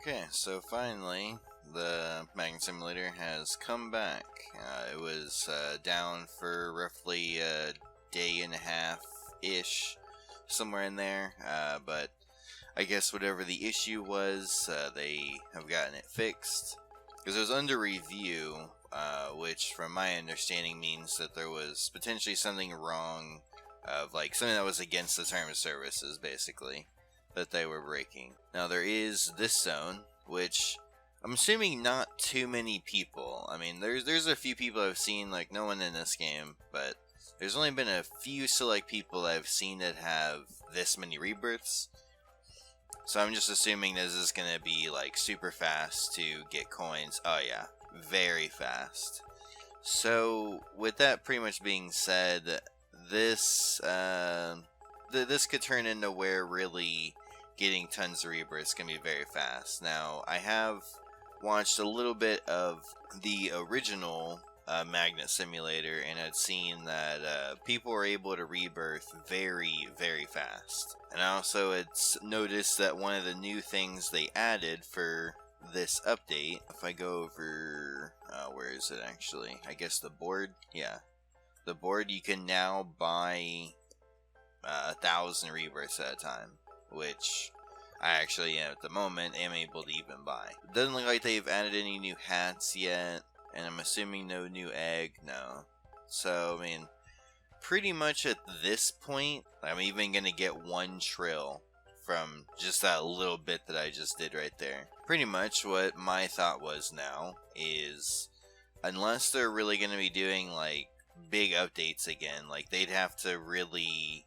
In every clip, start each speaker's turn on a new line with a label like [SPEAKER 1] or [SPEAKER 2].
[SPEAKER 1] Okay, so finally, the Magnet Simulator has come back. It was down for roughly a day and a half-ish, somewhere in there, but I guess whatever the issue was, they have gotten it fixed. Because it was under review, which from my understanding means that there was potentially something wrong, of like something that was against the terms of services, basically, that they were breaking. Now there is this zone, which I'm assuming not too many people. I mean, there's a few people I've seen, like no one in this game, but there's only been a few select people I've seen that have this many rebirths. So I'm just assuming this is gonna be like super fast to get coins. Oh yeah, very fast. So with that pretty much being said, this this could turn into where really getting tons of rebirths can be very fast. Now, I have watched a little bit of the original Magnet Simulator, and I'd seen that people were able to rebirth very, very fast. And I also had noticed that one of the new things they added for this update, if I go over, where is it actually? I guess the board? Yeah. The board, you can now buy 1,000 rebirths at a time, which I actually at the moment am able to even buy. It doesn't look like they've added any new hats yet, and I'm assuming no new egg, no. So, I mean, pretty much at this point, I'm even going to get 1 trill from just that little bit that I just did right there. Pretty much what my thought was now is, unless they're really going to be doing like big updates again, like they'd have to really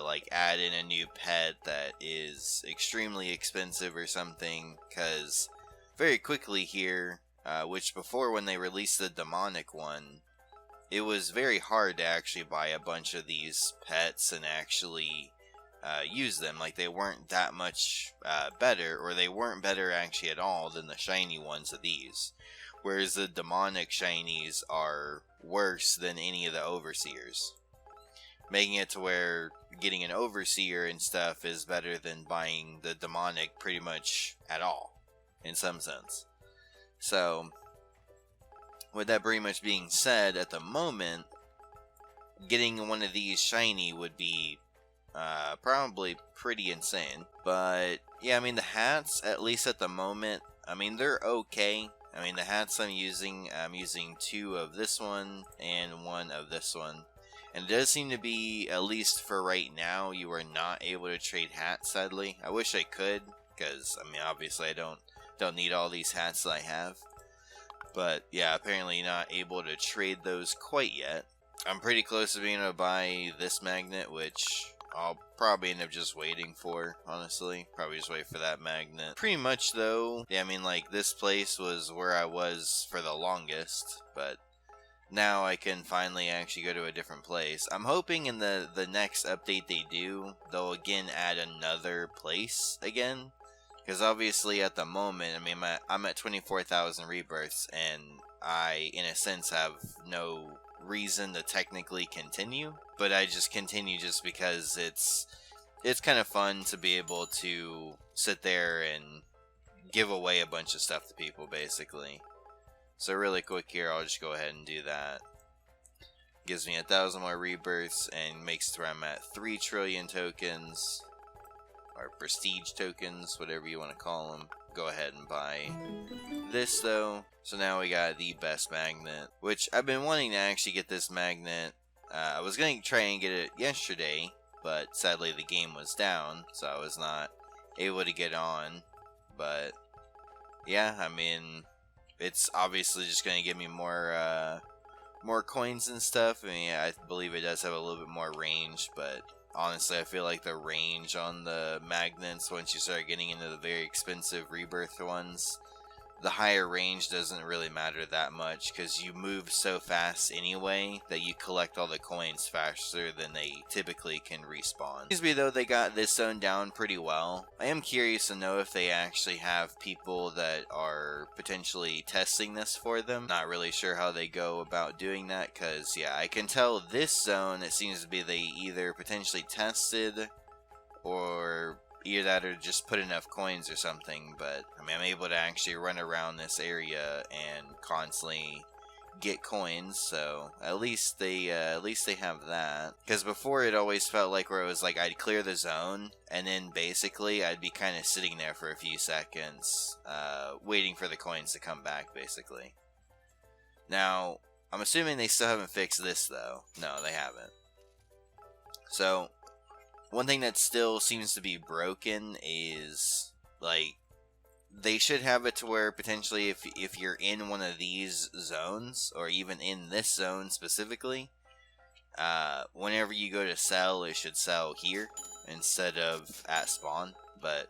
[SPEAKER 1] like add in a new pet that is extremely expensive or something, because very quickly here, which before when they released the demonic one, it was very hard to actually buy a bunch of these pets and actually use them. Like they weren't that much better, or they weren't better actually at all than the shiny ones of these, whereas the demonic shinies are worse than any of the overseers, making it to where getting an overseer and stuff is better than buying the demonic pretty much at all, in some sense. So, with that pretty much being said, at the moment, getting one of these shiny would be probably pretty insane. But, yeah, I mean, the hats, at least at the moment, I mean, they're okay. I mean, the hats I'm using 2 of this one and 1 of this one. And it does seem to be, at least for right now, you are not able to trade hats, sadly. I wish I could, because, I mean, obviously I don't need all these hats that I have. But, yeah, apparently not able to trade those quite yet. I'm pretty close to being able to buy this magnet, which I'll probably end up just waiting for, honestly. Probably just wait for that magnet. Pretty much, though, yeah, I mean, like, this place was where I was for the longest, but now I can finally actually go to a different place. I'm hoping in the next update they do, they'll again add another place again. Because obviously at the moment, I mean, I'm at 24,000 rebirths, and I, in a sense, have no reason to technically continue. But I just continue just because it's kind of fun to be able to sit there and give away a bunch of stuff to people, basically. So really quick here, I'll just go ahead and do that. Gives me 1,000 more rebirths and makes it where I'm at 3 trillion tokens, or prestige tokens, whatever you want to call them. Go ahead and buy this though. So now we got the best magnet, which I've been wanting to actually get this magnet. I was going to try and get it yesterday, but sadly the game was down, so I was not able to get on. But yeah, I mean, it's obviously just going to give me more coins and stuff. I mean, I believe it does have a little bit more range, but honestly, I feel like the range on the magnets, once you start getting into the very expensive rebirth ones, the higher range doesn't really matter that much, because you move so fast anyway that you collect all the coins faster than they typically can respawn. Seems to be though they got this zone down pretty well. I am curious to know if they actually have people that are potentially testing this for them. Not really sure how they go about doing that, because yeah, I can tell this zone, it seems to be they either potentially tested or either that or just put enough coins or something, but I mean, I'm able to actually run around this area and constantly get coins, so at least they have that. Because before it always felt like where it was like I'd clear the zone and then basically I'd be kind of sitting there for a few seconds, waiting for the coins to come back, basically. Now, I'm assuming they still haven't fixed this though. No, they haven't. So, one thing that still seems to be broken is, like, they should have it to where potentially if you're in one of these zones, or even in this zone specifically, whenever you go to sell, it should sell here instead of at spawn, but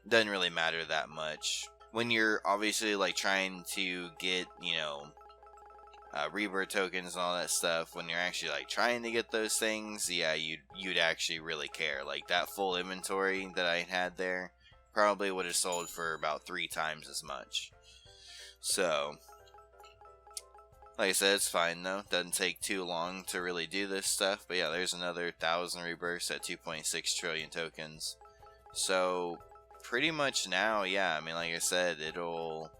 [SPEAKER 1] it doesn't really matter that much. When you're obviously like trying to get, you know, rebirth tokens and all that stuff, when you're actually like trying to get those things, yeah, you'd actually really care. Like that full inventory that I had there probably would have sold for about 3 times as much. So, like I said, it's fine though. Doesn't take too long to really do this stuff. But yeah, there's another 1,000 rebirths at 2.6 trillion tokens. So, pretty much now, yeah, I mean, like I said, it'll,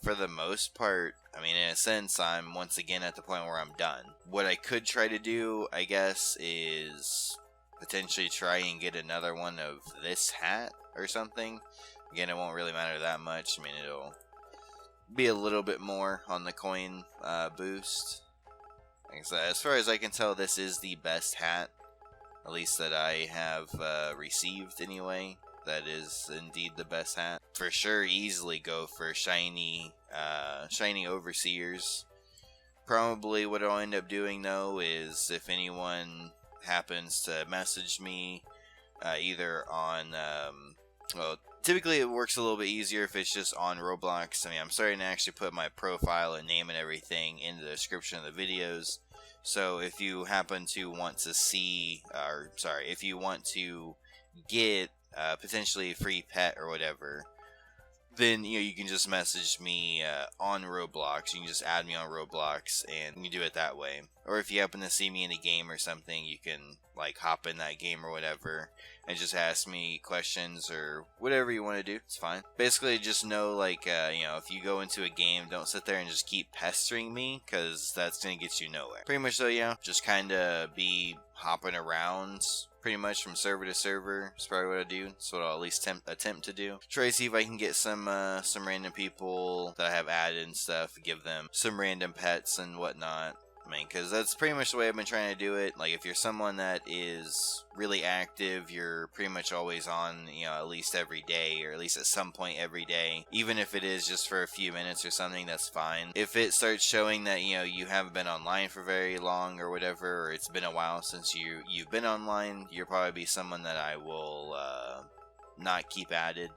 [SPEAKER 1] for the most part, I mean, in a sense, I'm once again at the point where I'm done. What I could try to do, I guess, is potentially try and get another one of this hat or something. Again, it won't really matter that much. I mean, it'll be a little bit more on the coin boost. Like I said, as far as I can tell, this is the best hat, at least that I have received anyway. That is indeed the best hat. For sure, easily go for shiny overseers. Probably what I'll end up doing though is if anyone happens to message me either on well, typically it works a little bit easier if it's just on Roblox. I mean, I'm starting to actually put my profile and name and everything in the description of the videos, so if you happen to want to see, or sorry, if you want to get potentially a free pet or whatever, then you can just message me on Roblox. You can just add me on Roblox and you can do it that way. Or if you happen to see me in a game or something, you can like hop in that game or whatever and just ask me questions or whatever you want to do. It's fine. Basically, just know like if you go into a game, don't sit there and just keep pestering me, because that's gonna get you nowhere. Pretty much though, yeah, just kind of be hopping around pretty much from server to server. That's probably what I do. That's what I'll at least attempt to do. Try to see if I can get some random people that I have added and stuff, give them some random pets and whatnot. I mean, because that's pretty much the way I've been trying to do it. Like, if you're someone that is really active, you're pretty much always on, at least every day, or at least at some point every day. Even if it is just for a few minutes or something, that's fine. If it starts showing that, you haven't been online for very long or whatever, or it's been a while since you've been online, you'll probably be someone that I will not keep added.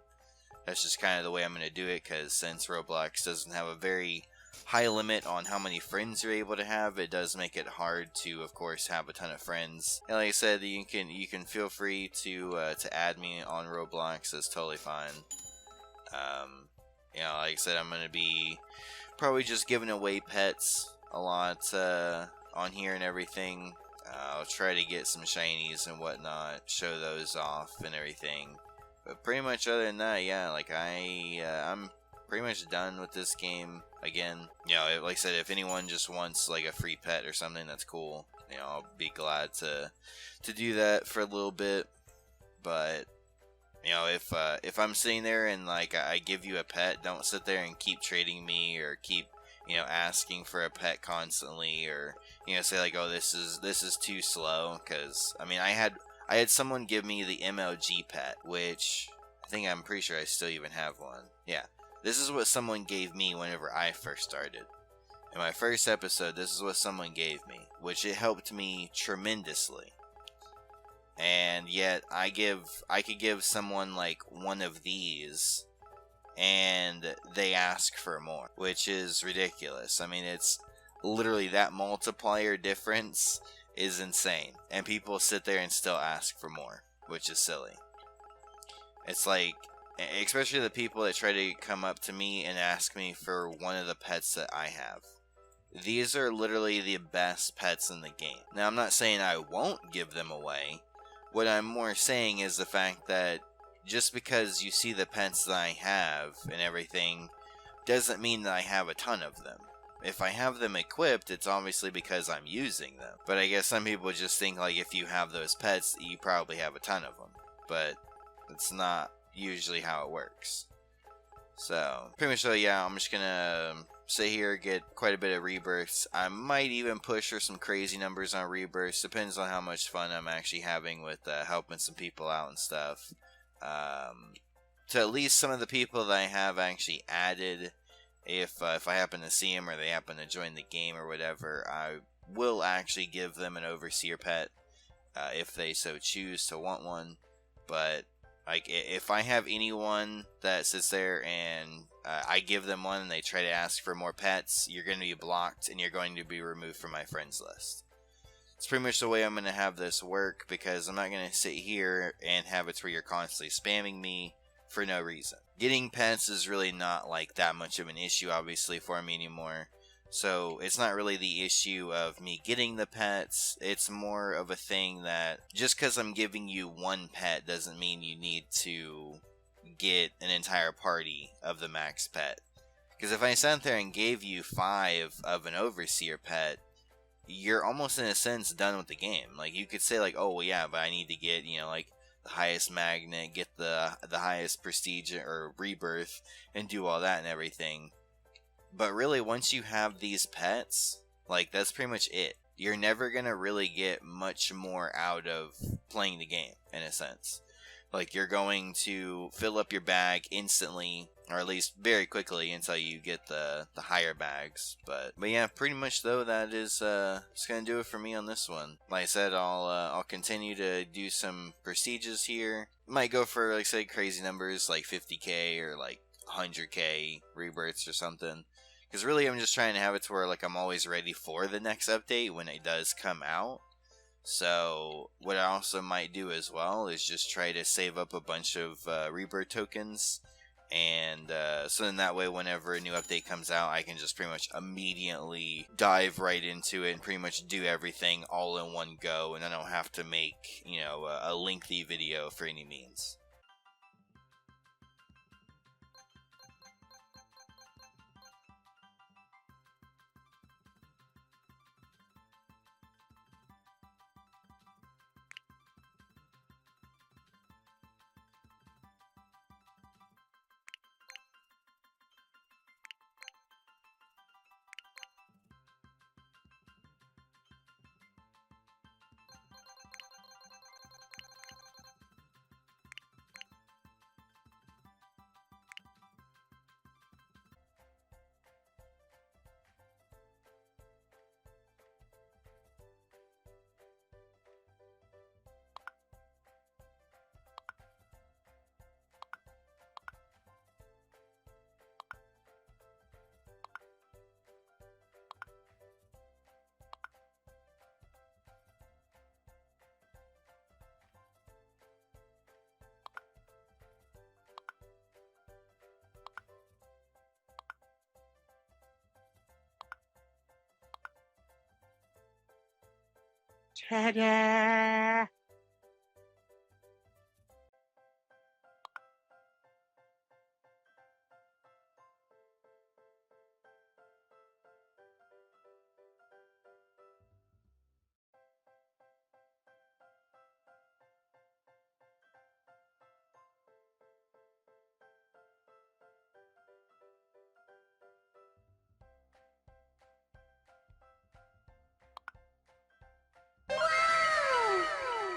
[SPEAKER 1] That's just kind of the way I'm going to do it, because since Roblox doesn't have a very high limit on how many friends you're able to have, it does make it hard to, of course, have a ton of friends. And like I said, you can feel free to add me on Roblox. That's totally fine. Like I said, I'm gonna be probably just giving away pets a lot on here and everything. I'll try to get some shinies and whatnot, show those off and everything. But pretty much other than that, yeah, like I'm pretty much done with this game. Again, like I said, if anyone just wants like a free pet or something, that's cool. I'll be glad to do that for a little bit. But if I'm sitting there and like I give you a pet, don't sit there and keep trading me or keep asking for a pet constantly, or say like, oh, this is too slow. Because I mean, I had someone give me the MLG pet, which I'm pretty sure I still even have one. Yeah. This is what someone gave me whenever I first started. In my first episode, this is what someone gave me, which it helped me tremendously. And yet, I could give someone like one of these, and they ask for more, which is ridiculous. I mean, it's literally that multiplier difference is insane. And people sit there and still ask for more, which is silly. It's like, especially the people that try to come up to me and ask me for one of the pets that I have. These are literally the best pets in the game. Now, I'm not saying I won't give them away, What I'm more saying is the fact that just because you see the pets that I have and everything doesn't mean that I have a ton of them. If I have them equipped, it's obviously because I'm using them. But I guess some people just think like if you have those pets, you probably have a ton of them. But it's not usually how it works. So, pretty much so, yeah, I'm just gonna sit here, get quite a bit of rebirths. I might even push for some crazy numbers on rebirths. Depends on how much fun I'm actually having with helping some people out and stuff. To at least some of the people that I have actually added, if I happen to see them or they happen to join the game or whatever, I will actually give them an overseer pet if they so choose to want one. But like, if I have anyone that sits there and I give them one and they try to ask for more pets, you're going to be blocked and you're going to be removed from my friends list. It's pretty much the way I'm going to have this work, because I'm not going to sit here and have it where you're constantly spamming me for no reason. Getting pets is really not like that much of an issue, obviously, for me anymore. So it's not really the issue of me getting the pets. It's more of a thing that just because I'm giving you one pet doesn't mean you need to get an entire party of the max pet. Because if I sat there and gave you 5 of an overseer pet, you're almost in a sense done with the game. Like, you could say like, oh well, yeah, but I need to get, you know, like the highest magnet, get the highest prestige or rebirth, and do all that and everything. But really, once you have these pets, like, that's pretty much it. You're never gonna really get much more out of playing the game, in a sense. Like, you're going to fill up your bag instantly, or at least very quickly, until you get the higher bags. But yeah, pretty much though, that is just gonna do it for me on this one. Like I said, I'll continue to do some prestiges here. Might go for, like I said, crazy numbers like 50k or like 100k rebirths or something. Because really, I'm just trying to have it to where like I'm always ready for the next update when it does come out. So what I also might do as well is just try to save up a bunch of rebirth tokens, and so then that way whenever a new update comes out, I can just pretty much immediately dive right into it and pretty much do everything all in one go, and I don't have to make, you know, a lengthy video for any means.
[SPEAKER 2] Ta-da! Wow!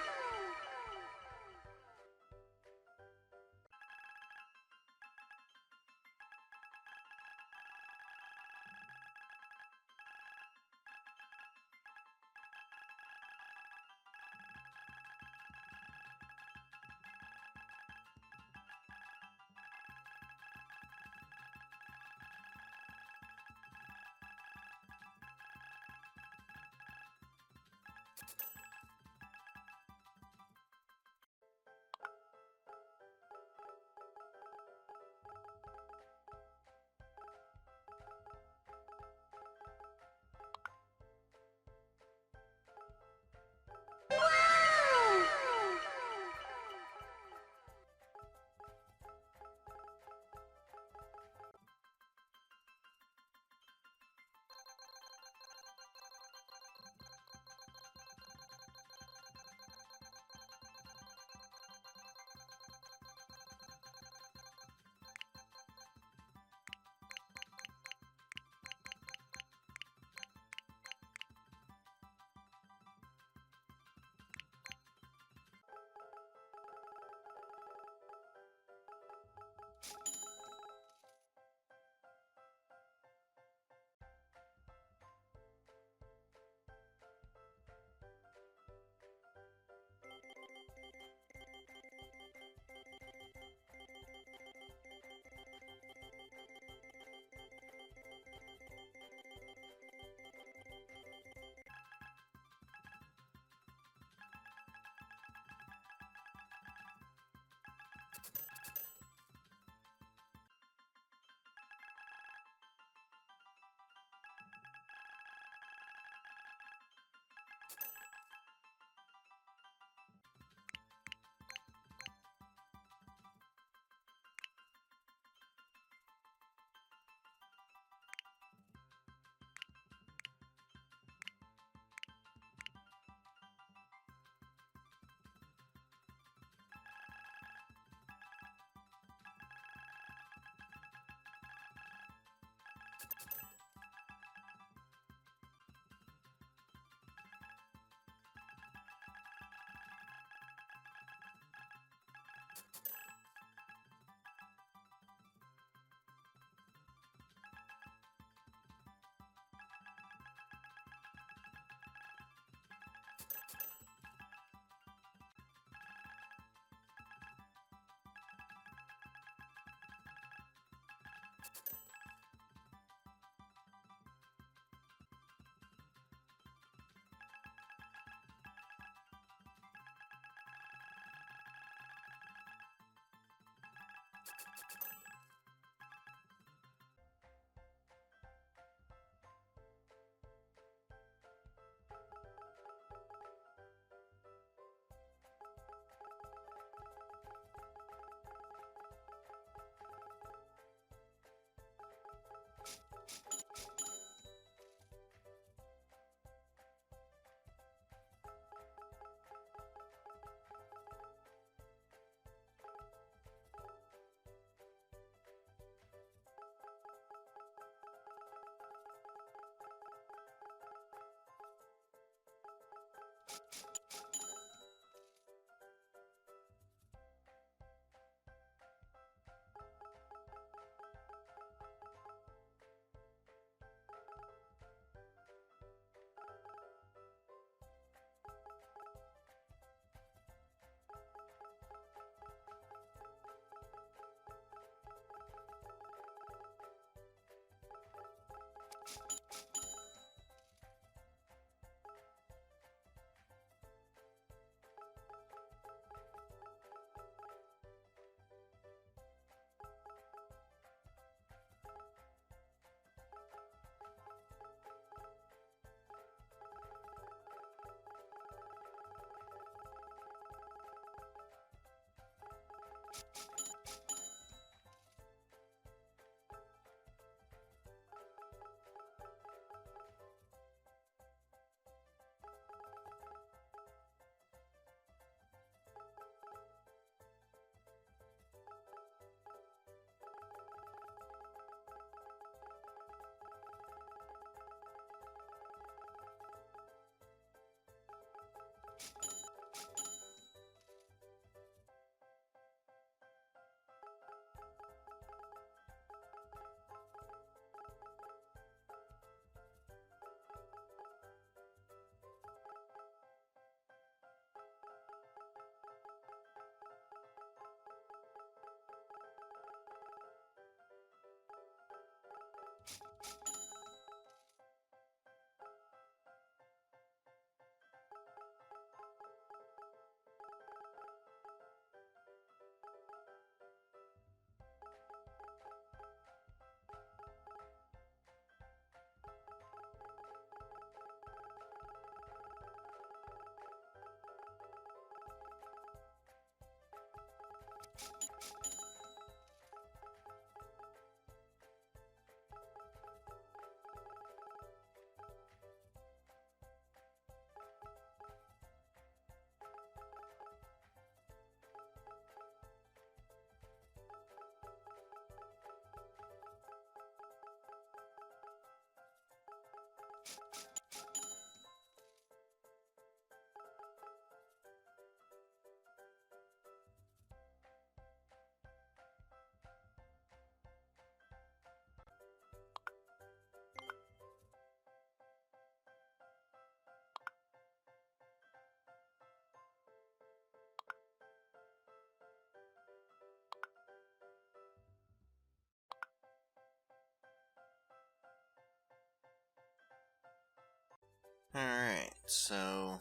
[SPEAKER 1] So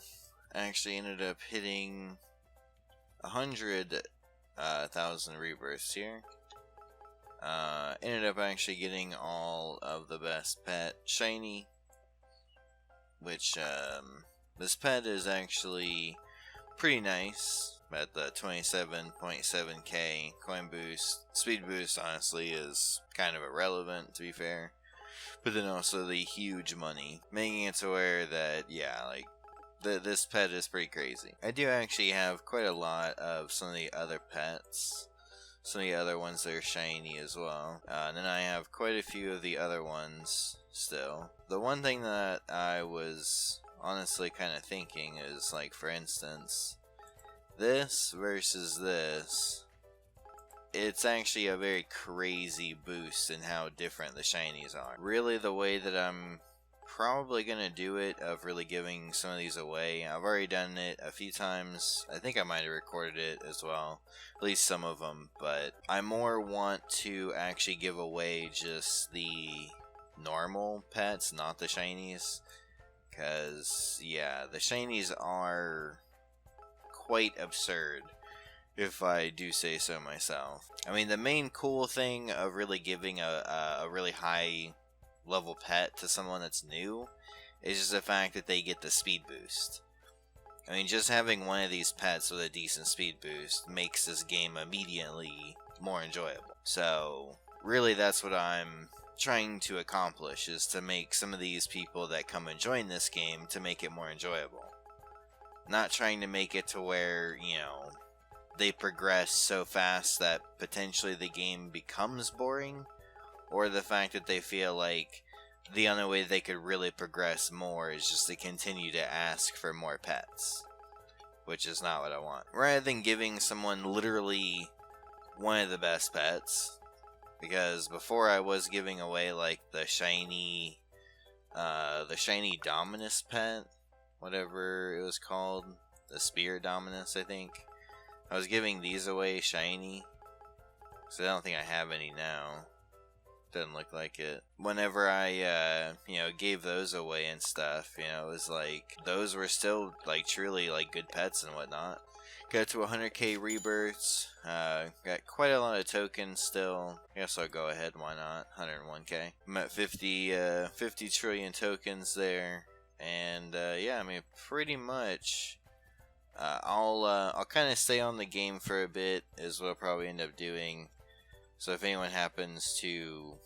[SPEAKER 1] I actually ended up hitting 100,000 rebirths here. Ended up actually getting all of the best pet shiny, which this pet is actually pretty nice at the 27.7k coin boost. Speed boost honestly is kind of irrelevant, to be fair, but then also the huge money, making it to where that, yeah, like this pet is pretty crazy. I do actually have quite a lot of some of the other pets, some of the other ones that are shiny as well, and then I have quite a few of the other ones still. The one thing that I was honestly kind of thinking is, like, for instance, this versus this, it's actually a very crazy boost in how different the shinies are. Really, the way that I'm probably gonna do it, of really giving some of these away, I've already done it a few times. I think I might have recorded it as well, at least some of them, but I more want to actually give away just the normal pets, not the shinies, because yeah, the shinies are quite absurd, if I do say so myself. I mean, the main cool thing of really giving a really high level pet to someone that's new is just the fact that they get the speed boost. I mean, just having one of these pets with a decent speed boost makes this game immediately more enjoyable. So really, that's what I'm trying to accomplish, is to make some of these people that come and join this game to make it more enjoyable. Not trying to make it to where, you know, they progress so fast that potentially the game becomes boring, or the fact that they feel like the only way they could really progress more is just to continue to ask for more pets, which is not what I want. Rather than giving someone literally one of the best pets, because before I was giving away like the shiny Dominus pet, whatever it was called, the Spirit Dominus, I think. I was giving these away shiny, so I don't think I have any now. Doesn't look like it. Whenever I, gave those away and stuff, it was like, those were still, like, truly, like, good pets and whatnot. Got to 100k rebirths, got quite a lot of tokens still. I guess I'll go ahead, why not? 101k. I'm at 50 trillion tokens there. And, yeah, I mean, pretty much, I'll kind of stay on the game for a bit, is what I'll probably end up doing. So if anyone happens to,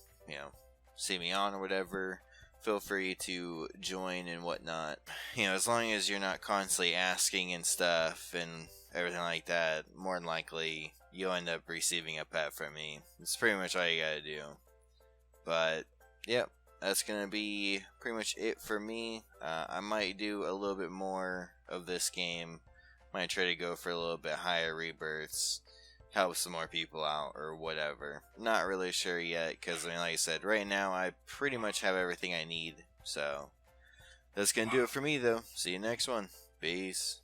[SPEAKER 1] see me on or whatever, feel free to join and whatnot. As long as you're not constantly asking and stuff and everything like that, more than likely you'll end up receiving a pet from me. It's pretty much all you gotta do. But, yep. That's going to be pretty much it for me. I might do a little bit more of this game. Might try to go for a little bit higher rebirths. Help some more people out or whatever. Not really sure yet, because like I said, right now I pretty much have everything I need. So, that's going to do it for me though. See you next one. Peace.